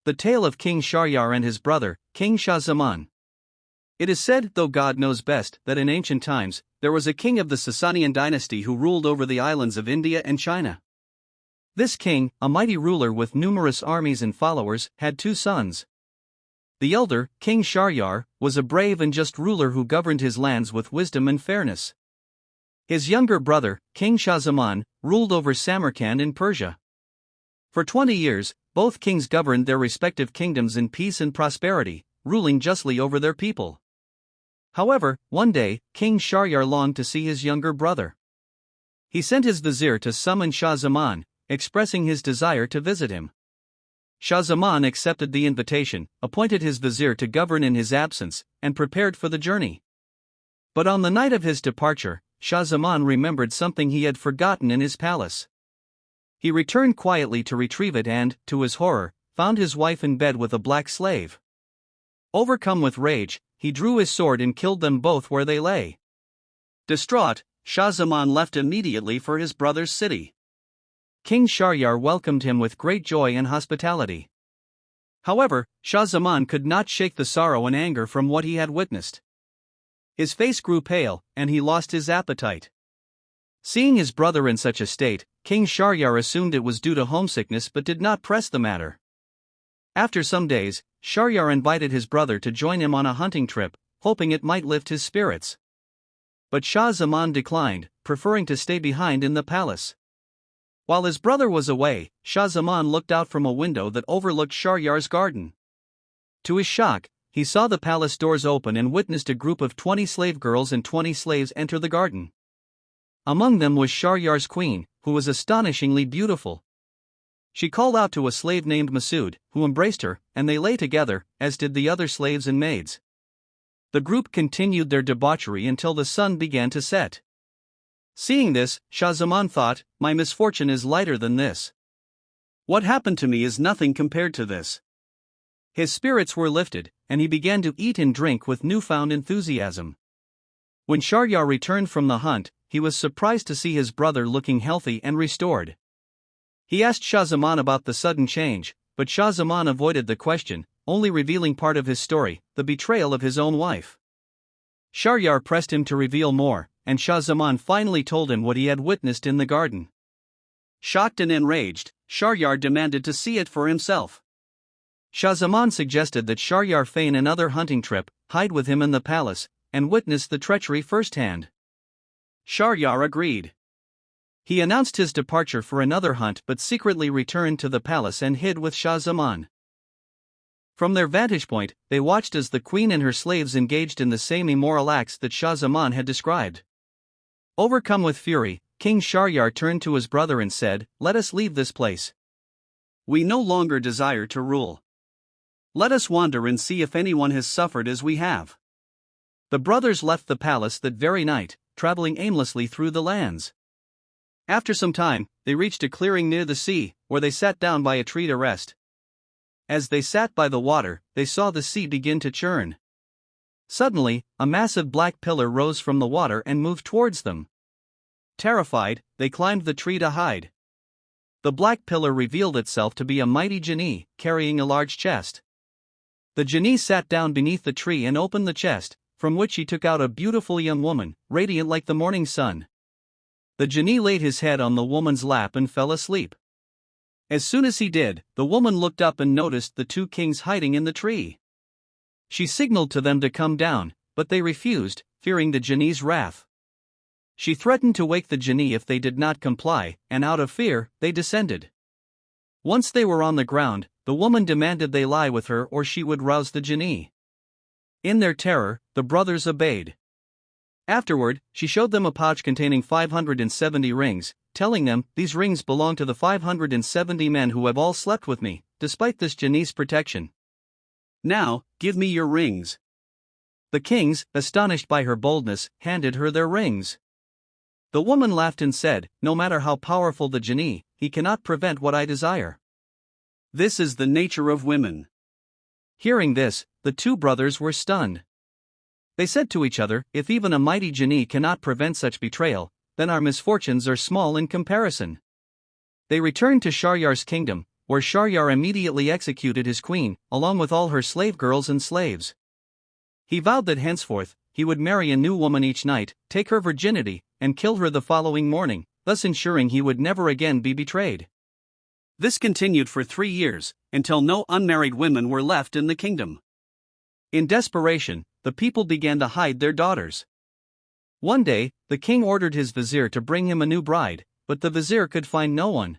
The tale of King Shahryar and his brother, King Shah Zaman. It is said, though God knows best, that in ancient times, there was a king of the Sasanian dynasty who ruled over the islands of India and China. This king, a mighty ruler with numerous armies and followers, had two sons. The elder, King Shahryar, was a brave and just ruler who governed his lands with wisdom and fairness. His younger brother, King Shah Zaman, ruled over Samarkand in Persia. For 20 years, both kings governed their respective kingdoms in peace and prosperity, ruling justly over their people. However, one day, King Shahryar longed to see his younger brother. He sent his vizier to summon Shah Zaman, expressing his desire to visit him. Shah Zaman accepted the invitation, appointed his vizier to govern in his absence, and prepared for the journey. But on the night of his departure, Shah Zaman remembered something he had forgotten in his palace. He returned quietly to retrieve it and, to his horror, found his wife in bed with a black slave. Overcome with rage, he drew his sword and killed them both where they lay. Distraught, Shah Zaman left immediately for his brother's city. King Shahryar welcomed him with great joy and hospitality. However, Shah Zaman could not shake the sorrow and anger from what he had witnessed. His face grew pale, and he lost his appetite. Seeing his brother in such a state, King Shahryar assumed it was due to homesickness but did not press the matter. After some days, Shahryar invited his brother to join him on a hunting trip, hoping it might lift his spirits. But Shah Zaman declined, preferring to stay behind in the palace. While his brother was away, Shah Zaman looked out from a window that overlooked Shahryar's garden. To his shock, he saw the palace doors open and witnessed a group of 20 slave girls and 20 slaves enter the garden. Among them was Shahryar's queen, who was astonishingly beautiful. She called out to a slave named Masood, who embraced her, and they lay together, as did the other slaves and maids. The group continued their debauchery until the sun began to set. Seeing this, Shah Zaman thought, my misfortune is lighter than this. What happened to me is nothing compared to this. His spirits were lifted, and he began to eat and drink with newfound enthusiasm. When Shahryar returned from the hunt, he was surprised to see his brother looking healthy and restored. He asked Shah Zaman about the sudden change, but Shah Zaman avoided the question, only revealing part of his story, the betrayal of his own wife. Shahryar pressed him to reveal more, and Shah Zaman finally told him what he had witnessed in the garden. Shocked and enraged, Shahryar demanded to see it for himself. Shah Zaman suggested that Shahryar feign another hunting trip, hide with him in the palace, and witness the treachery firsthand. Shahryar agreed. He announced his departure for another hunt but secretly returned to the palace and hid with Shah Zaman. From their vantage point, they watched as the queen and her slaves engaged in the same immoral acts that Shah Zaman had described. Overcome with fury, King Shahryar turned to his brother and said, "Let us leave this place. We no longer desire to rule. Let us wander and see if anyone has suffered as we have." The brothers left the palace that very night, traveling aimlessly through the lands. After some time, they reached a clearing near the sea, where they sat down by a tree to rest. As they sat by the water, they saw the sea begin to churn. Suddenly, a massive black pillar rose from the water and moved towards them. Terrified, they climbed the tree to hide. The black pillar revealed itself to be a mighty genie, carrying a large chest. The genie sat down beneath the tree and opened the chest, from which he took out a beautiful young woman, radiant like the morning sun. The genie laid his head on the woman's lap and fell asleep. As soon as he did, the woman looked up and noticed the two kings hiding in the tree. She signaled to them to come down, but they refused, fearing the genie's wrath. She threatened to wake the genie if they did not comply, and out of fear, they descended. Once they were on the ground, the woman demanded they lie with her or she would rouse the genie. In their terror, the brothers obeyed. Afterward, she showed them a pouch containing 570 rings, telling them, "These rings belong to the 570 men who have all slept with me, despite this genie's protection. Now, give me your rings." The kings, astonished by her boldness, handed her their rings. The woman laughed and said, "No matter how powerful the genie, he cannot prevent what I desire. This is the nature of women." Hearing this, the two brothers were stunned. They said to each other, "If even a mighty genie cannot prevent such betrayal, then our misfortunes are small in comparison." They returned to Shahyar's kingdom, where Shahryar immediately executed his queen, along with all her slave girls and slaves. He vowed that henceforth, he would marry a new woman each night, take her virginity, and kill her the following morning, thus ensuring he would never again be betrayed. This continued for 3 years, until no unmarried women were left in the kingdom. In desperation, the people began to hide their daughters. One day, the king ordered his vizier to bring him a new bride, but the vizier could find no one.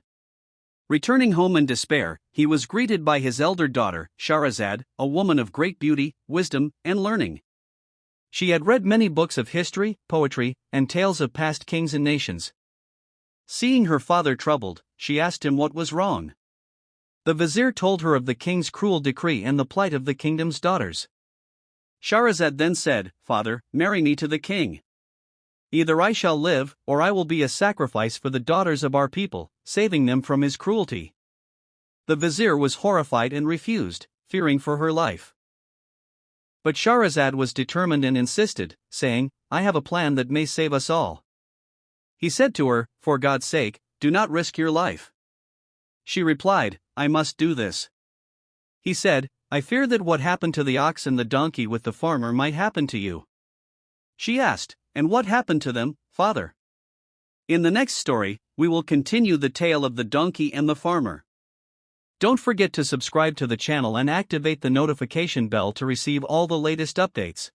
Returning home in despair, he was greeted by his elder daughter, Shahrazad, a woman of great beauty, wisdom, and learning. She had read many books of history, poetry, and tales of past kings and nations. Seeing her father troubled, she asked him what was wrong. The vizier told her of the king's cruel decree and the plight of the kingdom's daughters. Shahrazad then said, "Father, marry me to the king. Either I shall live, or I will be a sacrifice for the daughters of our people, saving them from his cruelty." The vizier was horrified and refused, fearing for her life. But Shahrazad was determined and insisted, saying, "I have a plan that may save us all." He said to her, "For God's sake, do not risk your life." She replied, "I must do this." He said, "I fear that what happened to the ox and the donkey with the farmer might happen to you." She asked, "And what happened to them, father?" In the next story, we will continue the tale of the donkey and the farmer. Don't forget to subscribe to the channel and activate the notification bell to receive all the latest updates.